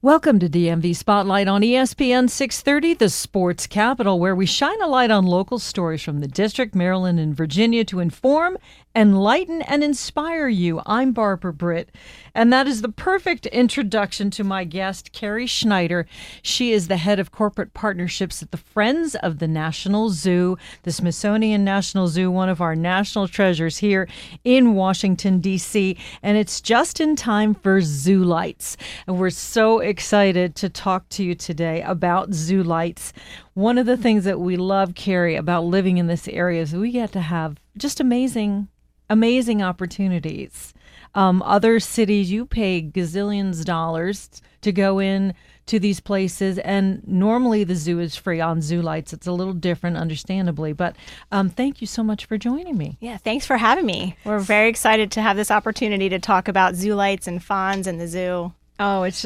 Welcome to DMV Spotlight on ESPN 630, the sports capital, where we shine a light on local stories from the District, Maryland, and Virginia to inform, enlighten, and inspire you. I'm Barbara Britt, and that is the perfect introduction to my guest, Carrie Schneider. She is the head of corporate partnerships at the Friends of the National Zoo, the Smithsonian National Zoo, one of our national treasures here in Washington, D.C., and it's just in time for Zoo Lights. And we're so excited to talk to you today about Zoo Lights. One of the things that we love, Carrie, about living in this area is we get to have just amazing opportunities. Other cities, you pay gazillions dollars to go in to these places, and normally the zoo is free. On Zoo Lights, it's a little different, understandably, but thank you so much for joining me. Yeah, thanks for having me. We're very excited to have this opportunity to talk about Zoo Lights and fawns and the zoo. Oh, it's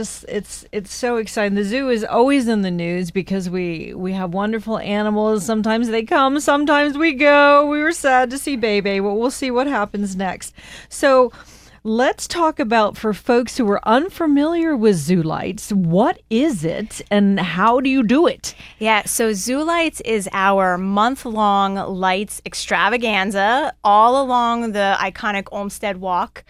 so exciting. The zoo is always in the news because we have wonderful animals. Sometimes they come, sometimes we go. We were sad to see Bebe, but we'll see what happens next. So let's talk about, for folks who are unfamiliar with Zoo Lights, what is it and how do you do it? Yeah, so Zoo Lights is our month-long lights extravaganza all along the iconic Olmsted Walk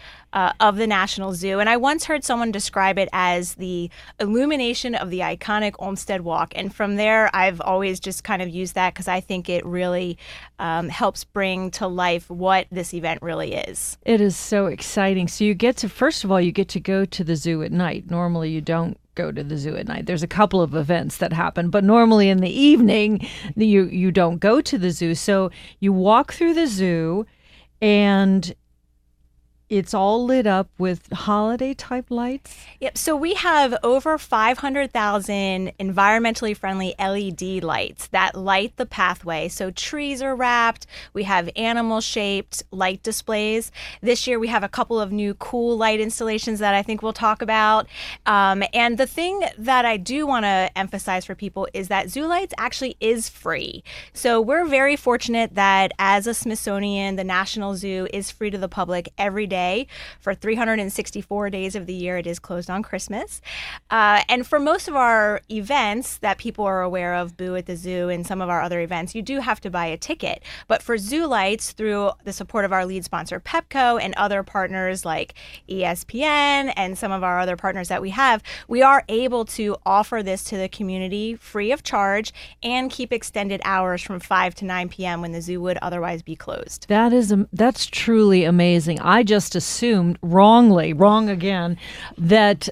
of the National Zoo. And I once heard someone describe it as the illumination of the iconic Olmsted Walk. And from there, I've always just kind of used that because I think it really helps bring to life what this event really is. It is so exciting. So you get to, first of all, you get to go to the zoo at night. Normally you don't go to the zoo at night. There's a couple of events that happen, but normally in the evening, you don't go to the zoo. So you walk through the zoo and it's all lit up with holiday-type lights? Yep. So we have over 500,000 environmentally friendly LED lights that light the pathway. So trees are wrapped. We have animal-shaped light displays. This year we have a couple of new cool light installations that I think we'll talk about. And the thing that I do want to emphasize for people is that Zoo Lights actually is free. So we're very fortunate that as a Smithsonian, the National Zoo is free to the public every day. For 364 days of the year. It is closed on Christmas. And for most of our events that people are aware of, Boo at the Zoo and some of our other events, you do have to buy a ticket. But for Zoo Lights, through the support of our lead sponsor, Pepco, and other partners like ESPN and some of our other partners that we have, we are able to offer this to the community free of charge and keep extended hours from 5 to 9 p.m. when the zoo would otherwise be closed. That's truly amazing. I just assumed wrong again, that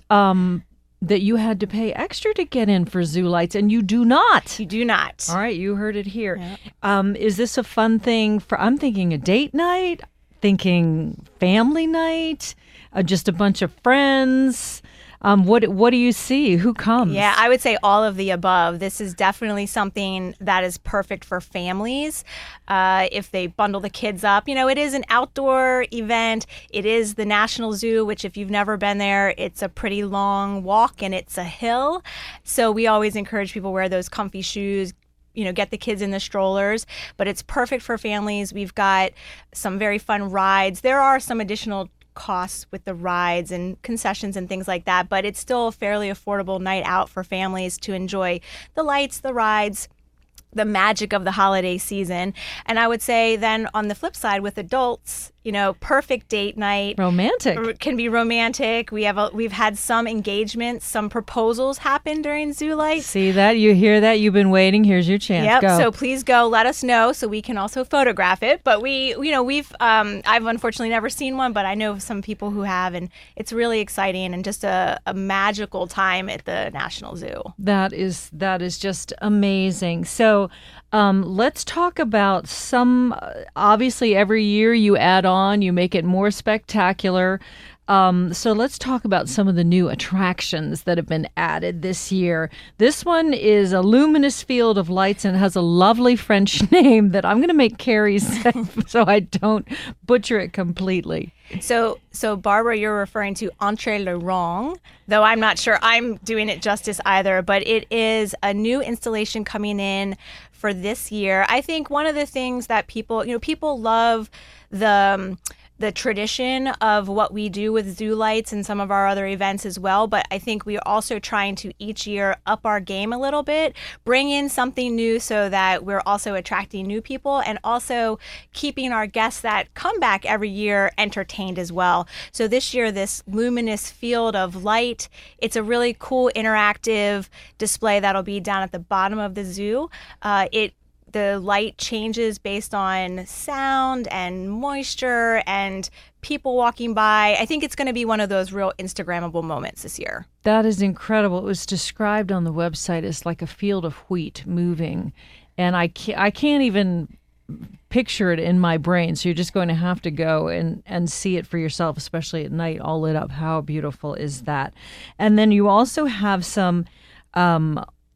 you had to pay extra to get in for Zoo Lights, and you do not. You do not. All right, you heard it here. Yep. Is this a fun thing I'm thinking a date night, thinking family night, just a bunch of friends? What do you see? Who comes? Yeah, I would say all of the above. This is definitely something that is perfect for families. If they bundle the kids up, it is an outdoor event. It is the National Zoo, which if you've never been there, it's a pretty long walk and it's a hill. So we always encourage people to wear those comfy shoes, get the kids in the strollers, but it's perfect for families. We've got some very fun rides. There are some additional costs with the rides and concessions and things like that, but it's still a fairly affordable night out for families to enjoy the lights, the rides, the magic of the holiday season. And I would say then on the flip side with adults, perfect date night. Romantic. Can be romantic. We've had some engagements, some proposals happen during Zoo Lights. See that? You hear that? You've been waiting. Here's your chance. Yep. Go. So please go. Let us know so we can also photograph it. But I've unfortunately never seen one, but I know some people who have, and it's really exciting and just a magical time at the National Zoo. That is just amazing. So let's talk about some. Obviously, every year you add on. You make it more spectacular. So let's talk about some of the new attractions that have been added this year. This one is a luminous field of lights and has a lovely French name that I'm going to make Carrie say so I don't butcher it completely. So Barbara, you're referring to Entre le Rang, though I'm not sure I'm doing it justice either, but it is a new installation coming in for this year. I think one of the things that people love the the tradition of what we do with Zoo Lights and some of our other events as well. But I think we are also trying to each year up our game a little bit, bring in something new so that we're also attracting new people and also keeping our guests that come back every year entertained as well. So this year, this luminous field of light, it's a really cool interactive display that'll be down at the bottom of the zoo. The light changes based on sound and moisture and people walking by. I think it's going to be one of those real Instagrammable moments this year. That is incredible. It was described on the website as like a field of wheat moving. And I can't even picture it in my brain. So you're just going to have to go and see it for yourself, especially at night, all lit up. How beautiful is that? And then you also have some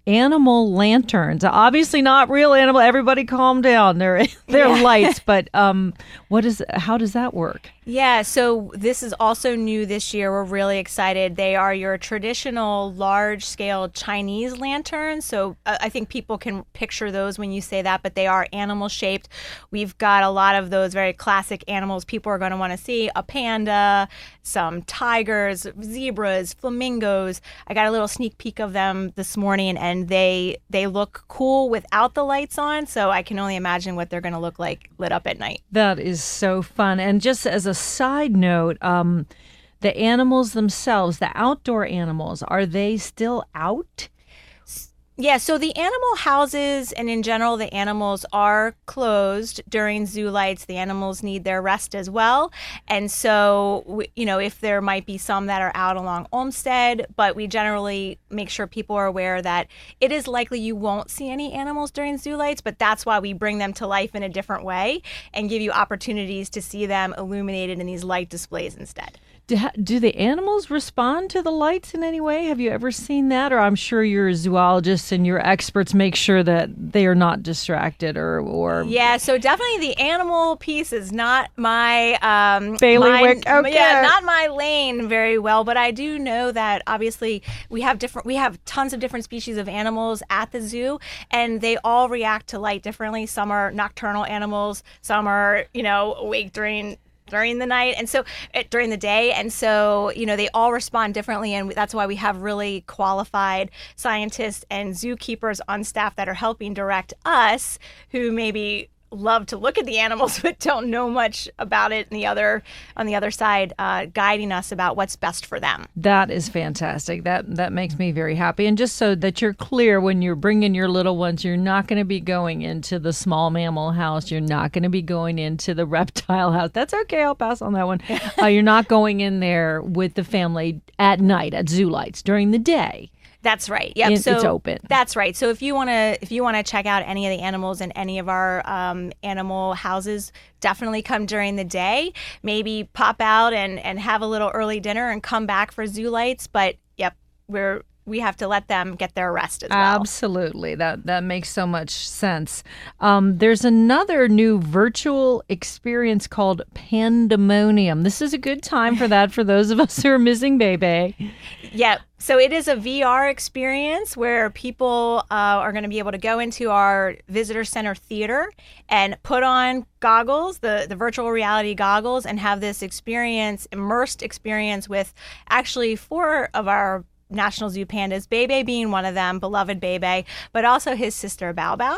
animal lanterns. Obviously not real animal. Everybody calm down. They're lights, but how does that work? Yeah, so this is also new this year. We're really excited. They are your traditional large-scale Chinese lanterns. So I think people can picture those when you say that, but they are animal-shaped. We've got a lot of those very classic animals people are going to want to see. A panda, some tigers, zebras, flamingos. I got a little sneak peek of them this morning, and they look cool without the lights on. So I can only imagine what they're going to look like lit up at night. That is so fun. And just as a side note, the animals themselves, the outdoor animals, are they still out? Yeah, so the animal houses and in general, the animals are closed during Zoo Lights. The animals need their rest as well. And so, if there might be some that are out along Olmsted, but we generally make sure people are aware that it is likely you won't see any animals during Zoo Lights, but that's why we bring them to life in a different way and give you opportunities to see them illuminated in these light displays instead. Do the animals respond to the lights in any way? Have you ever seen that? Or I'm sure your zoologists and your experts make sure that they are not distracted or... Yeah, so definitely the animal piece is not my... bailiwick, okay. Yeah, not my lane very well, but I do know that obviously we have tons of different species of animals at the zoo, and they all react to light differently. Some are nocturnal animals, some are, awake during the night and so during the day, and so they all respond differently, and that's why we have really qualified scientists and zookeepers on staff that are helping direct us who maybe love to look at the animals but don't know much about it, and on the other side guiding us about what's best for them. That is fantastic. That makes me very happy. And just so that you're clear, when you're bringing your little ones, you're not going to be going into the small mammal house. You're not going to be going into the reptile house. That's okay. I'll pass on that one. You're not going in there with the family at night at Zoo Lights during the day. That's right. Yep. So it's open. That's right. So if you want to check out any of the animals in any of our animal houses, definitely come during the day. Maybe pop out and have a little early dinner and come back for Zoo Lights. But yep, we have to let them get their rest as well. Absolutely. That makes so much sense. There's another new virtual experience called Pandemonium. This is a good time for that for those of us who are missing Bebe. Yeah. So it is a VR experience where people are going to be able to go into our visitor center theater and put on goggles, the virtual reality goggles, and have this immersed experience with actually 4 of our National Zoo pandas, Bebe being one of them, beloved Bebe, but also his sister Bao Bao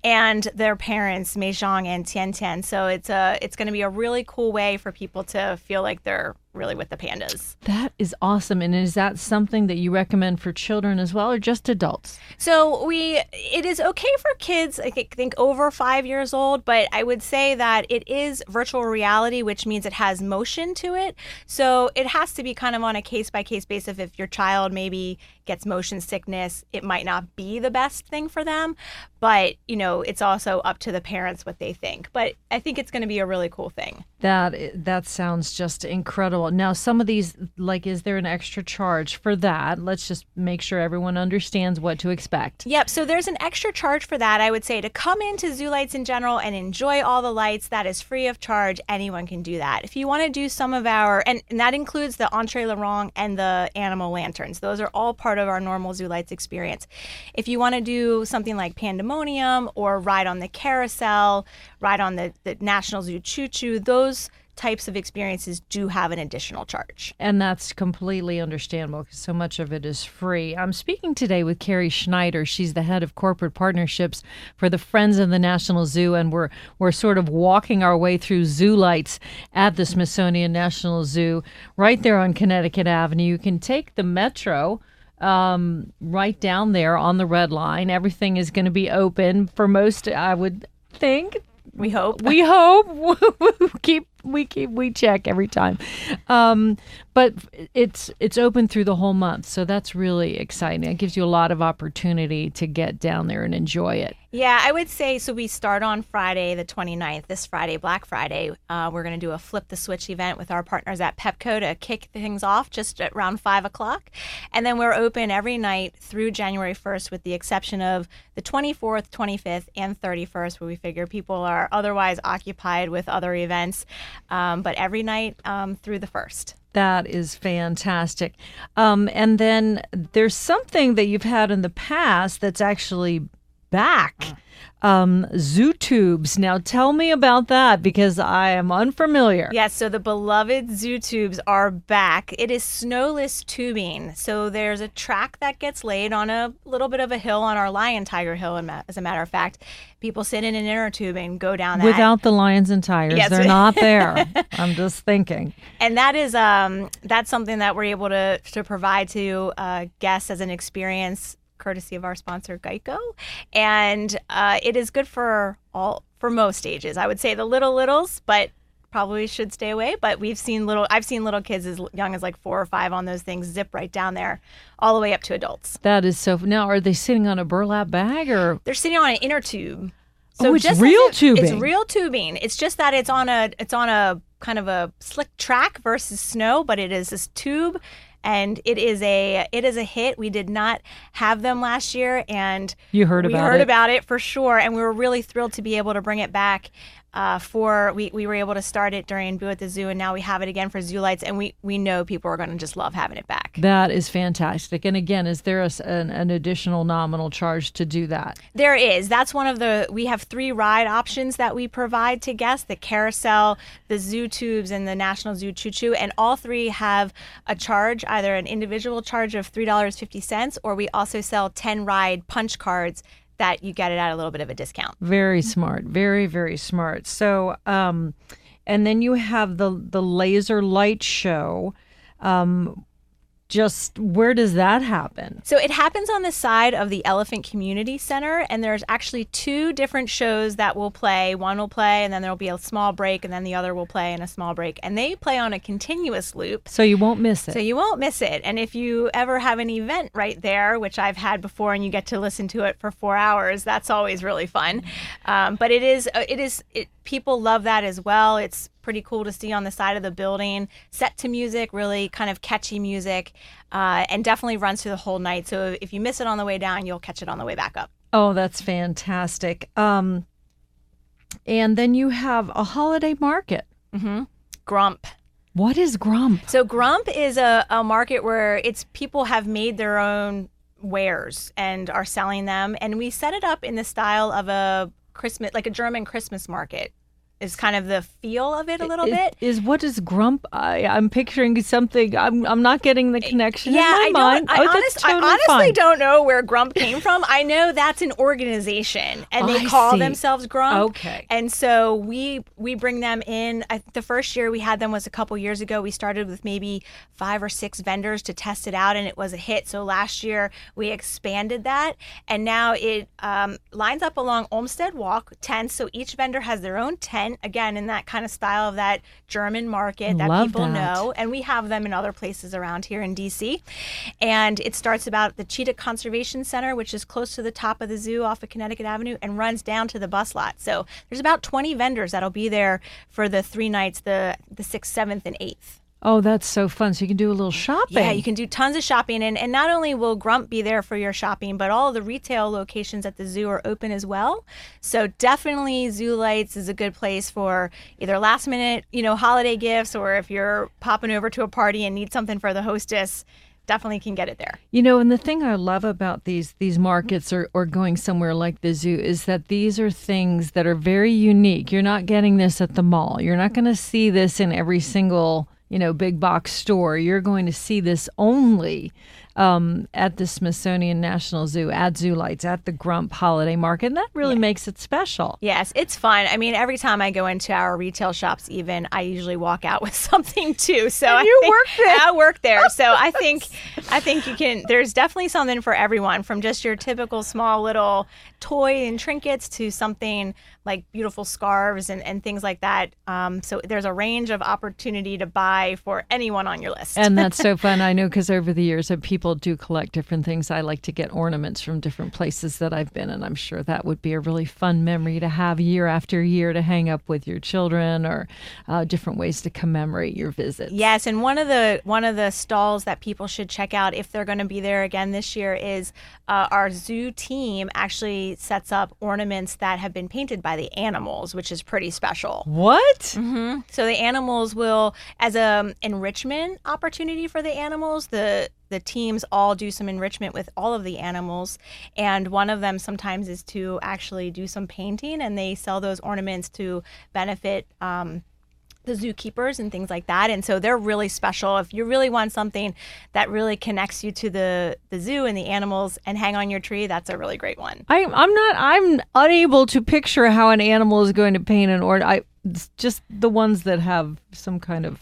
and their parents Mei Zhang and Tian Tian. So it's going to be a really cool way for people to feel like they're really with the pandas. That is awesome. And is that something that you recommend for children as well, or just adults? So it is okay for kids, I think over 5 years old, but I would say that it is virtual reality, which means it has motion to it. So it has to be kind of on a case-by-case basis. If your child maybe gets motion sickness, it might not be the best thing for them. But, it's also up to the parents what they think. But I think it's going to be a really cool thing. That sounds just incredible. Now, some of these, is there an extra charge for that? Let's just make sure everyone understands what to expect. Yep. So there's an extra charge for that. I would say to come into Zoo Lights in general and enjoy all the lights, that is free of charge. Anyone can do that. If you want to do some of and that includes the Entree Larong and the animal lanterns. Those are all part of our normal Zoo Lights experience. If you want to do something like Pandemonium or ride on the carousel, ride on the National Zoo Choo Choo, those types of experiences do have an additional charge. And that's completely understandable because so much of it is free. I'm speaking today with Carrie Schneider. She's the head of corporate partnerships for the Friends of the National Zoo, and we're sort of walking our way through zoo lights at the Smithsonian National Zoo right there on Connecticut Avenue. You can take the Metro right down there on the Red Line. Everything is going to be open for most, I would think. We hope. We hope. We check every time. But it's open through the whole month, so that's really exciting. It gives you a lot of opportunity to get down there and enjoy it. Yeah, I would say, so we start on Friday the 29th, this Friday, Black Friday. We're going to do a Flip the Switch event with our partners at Pepco to kick things off just at around 5 o'clock. And then we're open every night through January 1st with the exception of the 24th, 25th, and 31st, where we figure people are otherwise occupied with other events. But every night through the 1st. That is fantastic. And then there's something that you've had in the past that's actually back. Zoo tubes. Now tell me about that because I am unfamiliar. Yes, so the beloved zoo tubes are back. It is snowless tubing. So there's a track that gets laid on a little bit of a hill on our Lion Tiger Hill, as a matter of fact. People sit in an inner tube and go down that. Without the lions and tigers. Yes. They're not there. I'm just thinking. And that is that's something that we're able to provide to guests as an experience, courtesy of our sponsor Geico, and it is good for most ages. I would say the littles, but probably should stay away. But I've seen little kids as young as like 4 or 5 on those things, zip right down there, all the way up to adults. That is so. Now, are they sitting on a burlap bag or? They're sitting on an inner tube. So it's real tubing. It's real tubing. It's just that it's on a kind of a slick track versus snow, but it is this tube. And it is a hit. We did not have them last year, and we heard about it for sure. And we were really thrilled to be able to bring it back. We were able to start it during Boo at the Zoo, and now we have it again for Zoo Lights, and we know people are going to just love having it back. That is fantastic. And again, is there an additional nominal charge to do that? There is. That's we have 3 ride options that we provide to guests: the carousel, the zoo tubes, and the National Zoo Choo Choo. And all 3 have a charge, either an individual charge of $3.50, or we also sell 10 ride punch cards that you get it at a little bit of a discount. Very smart. Very, very smart. So, and then you have the laser light show. Just where does that happen? So it happens on the side of the Elephant Community Center, and there's actually 2 different shows that will play. One will play, and then there'll be a small break, and then the other will play in a small break. And they play on a continuous loop. So you won't miss it. And if you ever have an event right there, which I've had before, and you get to listen to it for 4 hours, that's always really fun. But people love that as well. It's pretty cool to see on the side of the building, set to music, really kind of catchy music, and definitely runs through the whole night. So if you miss it on the way down, you'll catch it on the way back up. Oh, that's fantastic. And then you have a holiday market. Mm-hmm. Grump. What is Grump? So Grump is a market where people have made their own wares and are selling them. And we set it up in the style of a German Christmas market. Is kind of the feel of it a little bit. What is Grump? I'm picturing something. I'm not getting the connection in my mind. I honestly don't know where Grump came from. I know that's an organization, and they call themselves Grump. Okay. And so we bring them in. The first year we had them was a couple years ago. We started with maybe 5 or 6 vendors to test it out, and it was a hit. So last year we expanded that, and now it lines up along Olmsted Walk, tents. So each vendor has their own tent. Again, in that kind of style of that German market that people know. And we have them in other places around here in D.C. And it starts about the Cheetah Conservation Center, which is close to the top of the zoo off of Connecticut Avenue, and runs down to the bus lot. So there's about 20 vendors that'll be there for the 3 nights, the 6th, 7th, and 8th. Oh, that's so fun. So you can do a little shopping. Yeah, you can do tons of shopping. And not only will Grump be there for your shopping, but all of the retail locations at the zoo are open as well. So definitely Zoo Lights is a good place for either last minute, holiday gifts, or if you're popping over to a party and need something for the hostess, definitely can get it there. And the thing I love about these markets or going somewhere like the zoo is that these are things that are very unique. You're not getting this at the mall. You're not going to see this in every single, big box store. You're going to see this only at the Smithsonian National Zoo, at Zoo Lights, at the Grump Holiday Market. And that really makes it special. Yes, it's fun. I mean, every time I go into our retail shops, even, I usually walk out with something too. So I work there. So I think you can. There's definitely something for everyone, from just your typical small little toy and trinkets to something like beautiful scarves and things like that. So there's a range of opportunity to buy for anyone on your list. And that's so fun. I know, because over the years people do collect different things. I like to get ornaments from different places that I've been, and I'm sure that would be a really fun memory to have year after year to hang up with your children, or different ways to commemorate your visits. Yes, and one of the stalls that people should check out if they're going to be there again this year is our zoo team actually sets up ornaments that have been painted by the animals, which is pretty special. What? Mm-hmm. So the animals will, as a enrichment opportunity for the animals, the teams all do some enrichment with all of the animals, and one of them sometimes is to actually do some painting, and they sell those ornaments to benefit the zookeepers and things like that. And so they're really special. If you really want something that really connects you to the zoo and the animals and hang on your tree, that's a really great one. I'm unable to picture how an animal is going to paint an ornament. It's just the ones that have some kind of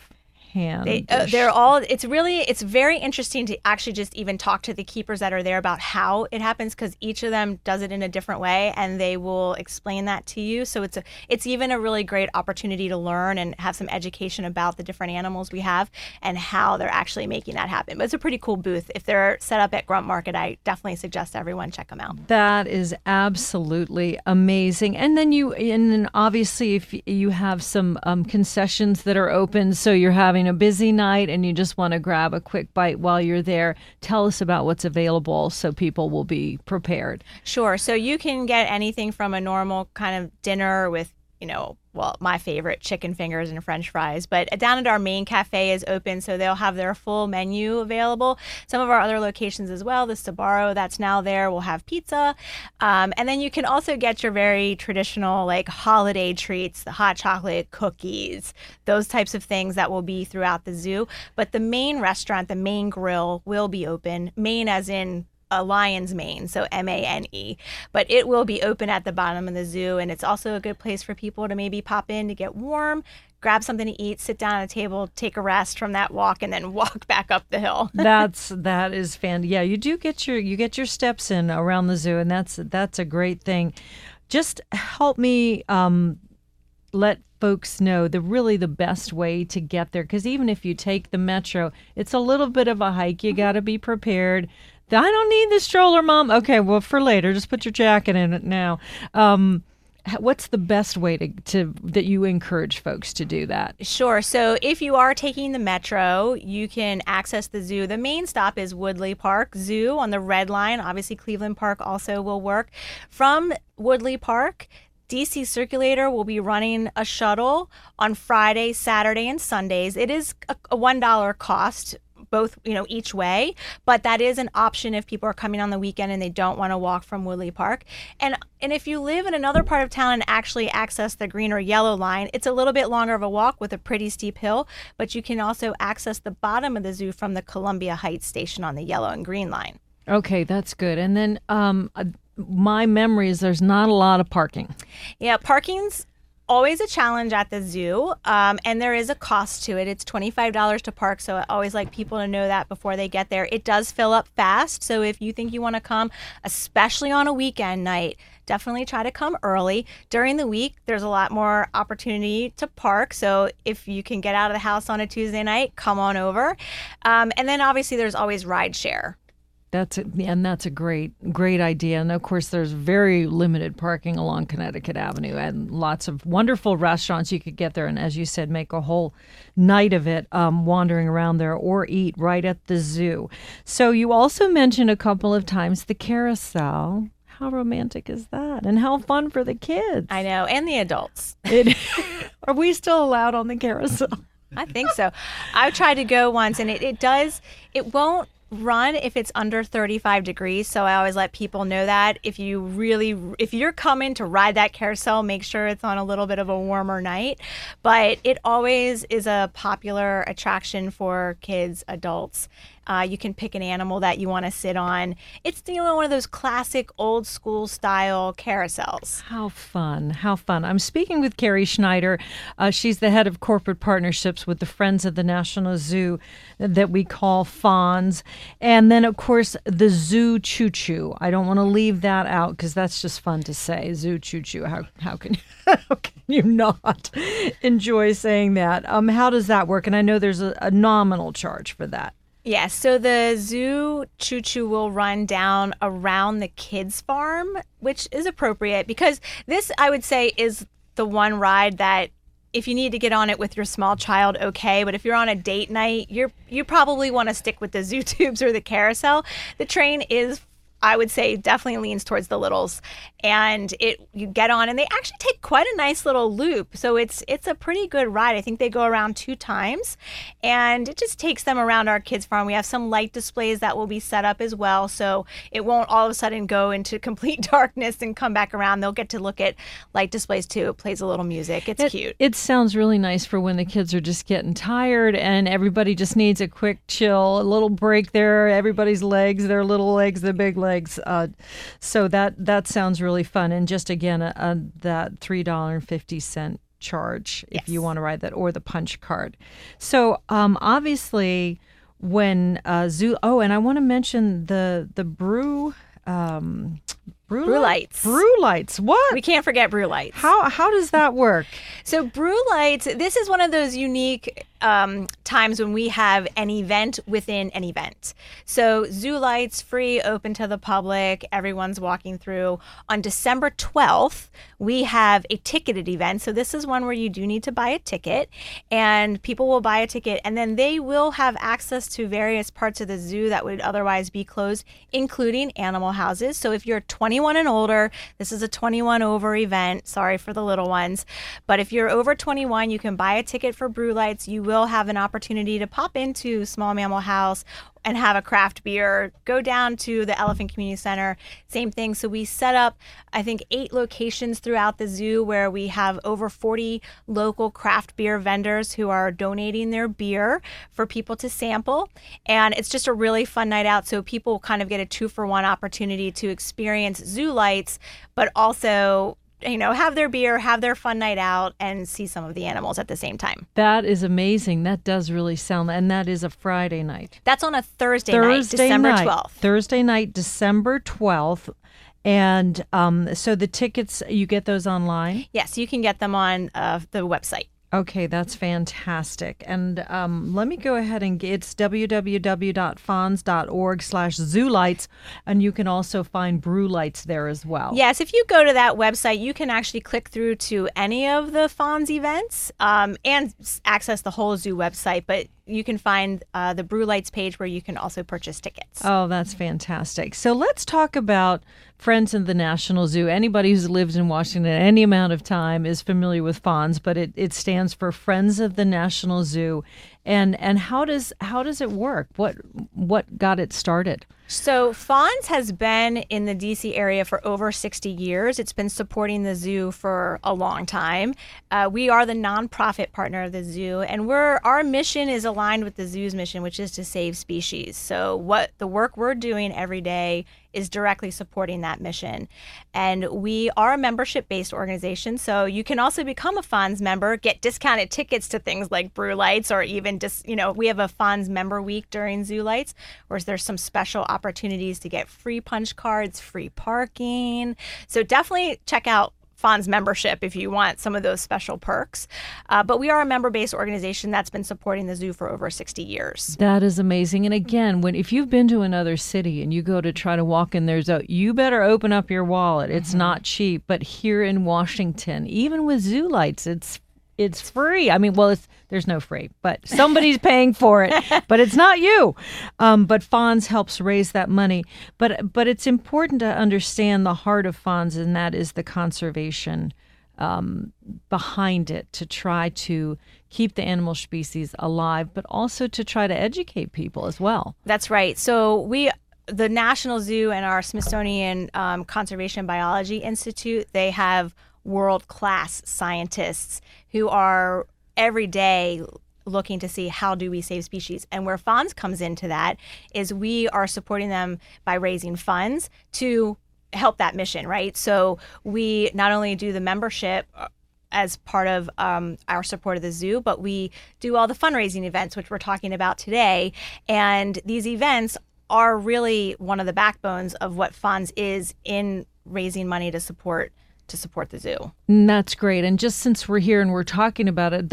hand. They're all, it's very interesting to actually just even talk to the keepers that are there about how it happens, because each of them does it in a different way, and they will explain that to you. So it's even a really great opportunity to learn and have some education about the different animals we have and how they're actually making that happen. But it's a pretty cool booth. If they're set up at Grump Market, I definitely suggest everyone check them out. That is absolutely amazing. And then obviously if you have some concessions that are open, so you're having a busy night and you just want to grab a quick bite while you're there, tell us about what's available so people will be prepared. Sure. So you can get anything from a normal kind of dinner with, my favorite, chicken fingers and French fries. But down at our main cafe is open, so they'll have their full menu available. Some of our other locations as well, the Sbarro that's now there, will have pizza. And then you can also get your very traditional holiday treats, the hot chocolate, cookies, those types of things that will be throughout the zoo. But the main restaurant, the main grill, will be open. Main as in a lion's mane, so MANE, but it will be open at the bottom of the zoo, and it's also a good place for people to maybe pop in to get warm, grab something to eat, sit down at a table, take a rest from that walk, and then walk back up the hill. That is fantastic. Yeah, you get your steps in around the zoo, and that's a great thing. Just help me let folks know the best way to get there, because even if you take the metro, it's a little bit of a hike. You got to be prepared. I don't need the stroller, Mom. Okay, well, for later, just put your jacket in it now. What's the best way that you encourage folks to do that? Sure. So if you are taking the metro, you can access the zoo. The main stop is Woodley Park Zoo on the Red Line. Obviously, Cleveland Park also will work. From Woodley Park, DC Circulator will be running a shuttle on Friday, Saturday, and Sundays. It is a $1 cost, both, each way, but that is an option if people are coming on the weekend and they don't want to walk from Woodley Park. And if you live in another part of town and actually access the green or yellow line, it's a little bit longer of a walk with a pretty steep hill, but you can also access the bottom of the zoo from the Columbia Heights station on the yellow and green line. Okay, that's good. And then my memory is there's not a lot of parking. Yeah, parking's always a challenge at the zoo, and there is a cost to it. It's $25 to park, so I always like people to know that before they get there. It does fill up fast, so if you think you want to come, especially on a weekend night, definitely try to come early. During the week, there's a lot more opportunity to park, so if you can get out of the house on a Tuesday night, come on over. And then obviously there's always rideshare. That's a great idea. And of course, there's very limited parking along Connecticut Avenue and lots of wonderful restaurants you could get there. And as you said, make a whole night of it wandering around there or eat right at the zoo. So you also mentioned a couple of times the carousel. How romantic is that? And how fun for the kids. I know. And the adults. Are we still allowed on the carousel? I think so. I've tried to go once, and it won't run if it's under 35 degrees. So I always let people know that if you're coming to ride that carousel, make sure it's on a little bit of a warmer night. But it always is a popular attraction for kids, adults. You can pick an animal that you want to sit on. It's one of those classic old school style carousels. How fun. How fun. I'm speaking with Carrie Schneider. She's the head of corporate partnerships with the Friends of the National Zoo that we call FONS. And then, of course, the Zoo Choo Choo. I don't want to leave that out because that's just fun to say. Zoo Choo Choo. How can you not enjoy saying that? How does that work? And I know there's a nominal charge for that. Yes, so the Zoo Choo Choo will run down around the kids' farm, which is appropriate because this, I would say, is the one ride that if you need to get on it with your small child, okay. But if you're on a date night, you probably want to stick with the Zoo Tubes or the carousel. The train is, I would say, definitely leans towards the littles, and you get on and they actually take quite a nice little loop. So it's a pretty good ride. I think they go around 2 times, and it just takes them around our kids' farm. We have some light displays that will be set up as well, so it won't all of a sudden go into complete darkness and come back around. They'll get to look at light displays too. It plays a little music. It's cute. It sounds really nice for when the kids are just getting tired and everybody just needs a quick chill, a little break there. Everybody's legs, their little legs, their big legs. So that sounds really fun. And just again, that $3.50 charge if you want to ride that, or the punch card. So obviously, when zoo. Oh, and I want to mention the brew. Brew lights. Brew lights. What? We can't forget brew lights. How does that work? So brew lights, this is one of those unique times when we have an event within an event. So Zoo Lights, free, open to the public. Everyone's walking through. On December 12th, we have a ticketed event. So this is one where you do need to buy a ticket, and people will buy a ticket, and then they will have access to various parts of the zoo that would otherwise be closed, including animal houses. So if you're 21 and older, this is a 21 over event. Sorry for the little ones. But if you're over 21, you can buy a ticket for Brew Lights. You will have an opportunity to pop into Small Mammal House and have a craft beer, go down to the Elephant Community Center, same thing. So we set up, I think, 8 locations throughout the zoo where we have over 40 local craft beer vendors who are donating their beer for people to sample. And it's just a really fun night out. So people kind of get a 2-for-1 opportunity to experience Zoo Lights, but also have their beer, have their fun night out, and see some of the animals at the same time. That is amazing. That does really sound, and that is a Friday night. That's on a Thursday night, December 12th. Thursday night, December 12th. And so the tickets, you get those online? Yes, you can get them on the website. Okay, that's fantastic. And let me go ahead and it's www.fons.org/zoolights, and you can also find Brew Lights there as well. Yes, if you go to that website, you can actually click through to any of the Fons events and access the whole zoo website, but you can find the Brew Lights page where you can also purchase tickets. Oh, that's fantastic. So let's talk about Friends of the National Zoo. Anybody who's lived in Washington any amount of time is familiar with FONS, but it stands for Friends of the National Zoo. And how does it work? What got it started? So FONS has been in the DC area for over 60 years. It's been supporting the zoo for a long time. We are the nonprofit partner of the zoo, and our mission is aligned with the zoo's mission, which is to save species. So what the work we're doing every day is directly supporting that mission. And we are a membership-based organization, so you can also become a FONS member, get discounted tickets to things like Brew Lights, or even we have a FONS member week during Zoo Lights, where there's some special opportunities to get free punch cards, free parking. So definitely check out FONS membership if you want some of those special perks. But we are a member-based organization that's been supporting the zoo for over 60 years. That is amazing. And again, if you've been to another city and you go to try to walk in their zoo, you better open up your wallet. It's not cheap. But here in Washington, even with Zoo Lights, it's free. I mean, there's no free, but somebody's paying for it, but it's not you. But FONS helps raise that money. But it's important to understand the heart of FONS, and that is the conservation behind it to try to keep the animal species alive, but also to try to educate people as well. That's right. So the National Zoo and our Smithsonian Conservation Biology Institute, they have world-class scientists who are every day looking to see how do we save species. And where FONS comes into that is we are supporting them by raising funds to help that mission, right? So we not only do the membership as part of our support of the zoo, but we do all the fundraising events, which we're talking about today. And these events are really one of the backbones of what FONS is in raising money to support the zoo. And that's great. And just since we're here and we're talking about it,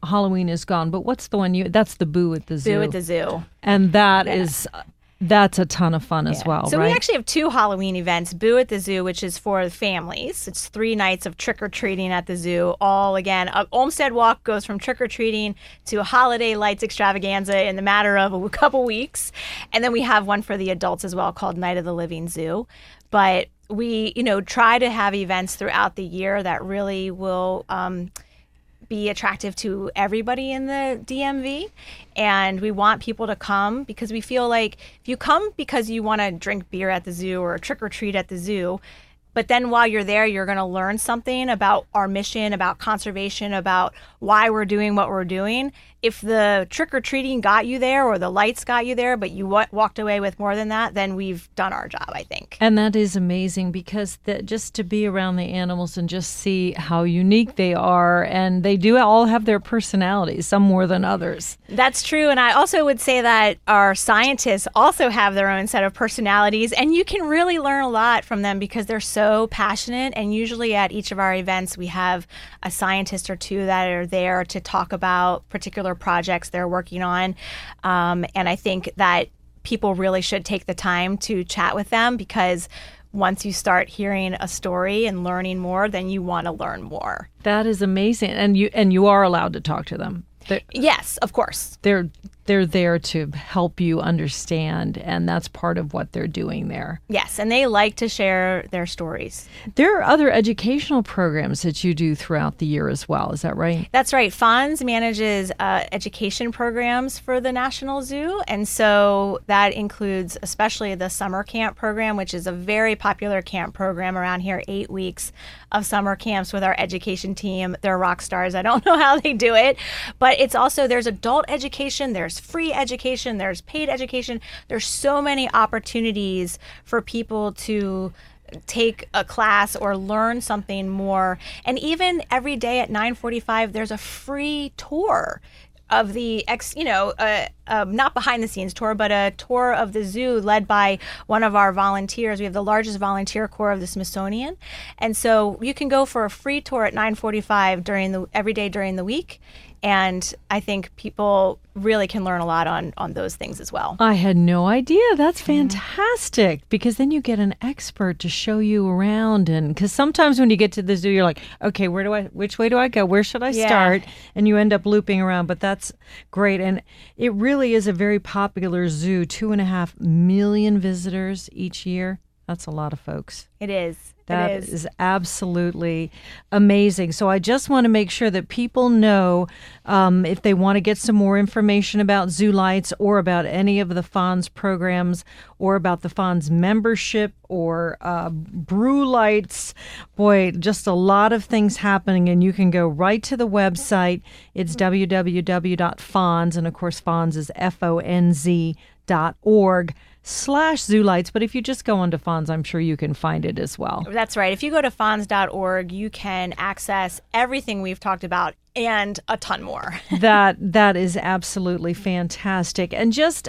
Halloween is gone, but what's the one that's the Boo at the Zoo. Boo at the Zoo. And that's a ton of fun as well, so right? We actually have 2 Halloween events. Boo at the Zoo, which is for families. It's 3 nights of trick-or-treating at the zoo. All, again, Olmsted Walk goes from trick-or-treating to a holiday lights extravaganza in the matter of a couple weeks. And then we have one for the adults as well called Night of the Living Zoo. But we, try to have events throughout the year that really will be attractive to everybody in the DMV. And we want people to come because we feel like if you come because you want to drink beer at the zoo or trick or treat at the zoo, but then while you're there, you're going to learn something about our mission, about conservation, about why we're doing what we're doing. If the trick-or-treating got you there or the lights got you there, but you walked away with more than that, then we've done our job, I think. And that is amazing because just to be around the animals and just see how unique they are, and they do all have their personalities, some more than others. That's true. And I also would say that our scientists also have their own set of personalities, and you can really learn a lot from them because they're so passionate. And usually at each of our events, we have a scientist or 2 that are there to talk about particular projects they're working on. And I think that people really should take the time to chat with them because once you start hearing a story and learning more, then you want to learn more. That is amazing. And you are allowed to talk to them. Yes, of course. They're there to help you understand, and that's part of what they're doing there. Yes, and they like to share their stories. There are other educational programs that you do throughout the year as well. Is that right? That's right. FONS manages education programs for the National Zoo, and so that includes especially the summer camp program, which is a very popular camp program around here, 8 weeks of summer camps with our education team. They're rock stars. I don't know how they do it, but it's also, there's adult education, there's free education, there's paid education. There's so many opportunities for people to take a class or learn something more. And even every day at 9:45, there's a free tour of the not behind the scenes tour, but a tour of the zoo led by one of our volunteers. We have the largest volunteer corps of the Smithsonian. And so you can go for a free tour at 9:45 every day during the week. And I think people really can learn a lot on those things as well. I had no idea. That's fantastic because then you get an expert to show you around. And because sometimes when you get to the zoo, you're like, okay, which way do I go? Where should I start? And you end up looping around. But that's great. And it really is a very popular zoo. 2.5 million visitors each year. That's a lot of folks. It is. That is absolutely amazing. So I just want to make sure that people know if they want to get some more information about Zoo Lights or about any of the FONS programs or about the FONS membership or Brew Lights. Boy, just a lot of things happening, and you can go right to the website. It's www.fons, and of course FONS is FONZ.org/ZooLights. But if you just go onto FONS, I'm sure you can find it as well. That's right. If you go to fons.org, you can access everything we've talked about and a ton more. That is absolutely fantastic. And just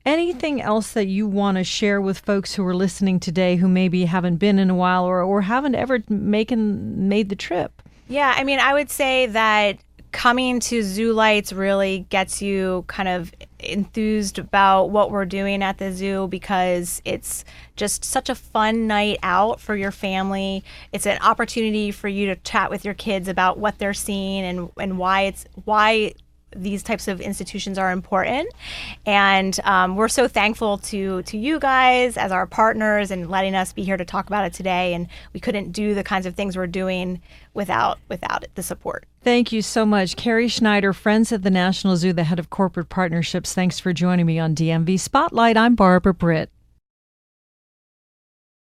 anything else that you want to share with folks who are listening today who maybe haven't been in a while or haven't ever made the trip? Yeah, I mean, I would say that coming to Zoo Lights really gets you kind of enthused about what we're doing at the zoo because it's just such a fun night out for your family. It's an opportunity for you to chat with your kids about what they're seeing and why these types of institutions are important. And we're so thankful to you guys as our partners and letting us be here to talk about it today. And we couldn't do the kinds of things we're doing without the support. Thank you so much. Carrie Schneider, Friends at the National Zoo, the head of corporate partnerships. Thanks for joining me on DMV Spotlight. I'm Barbara Britt.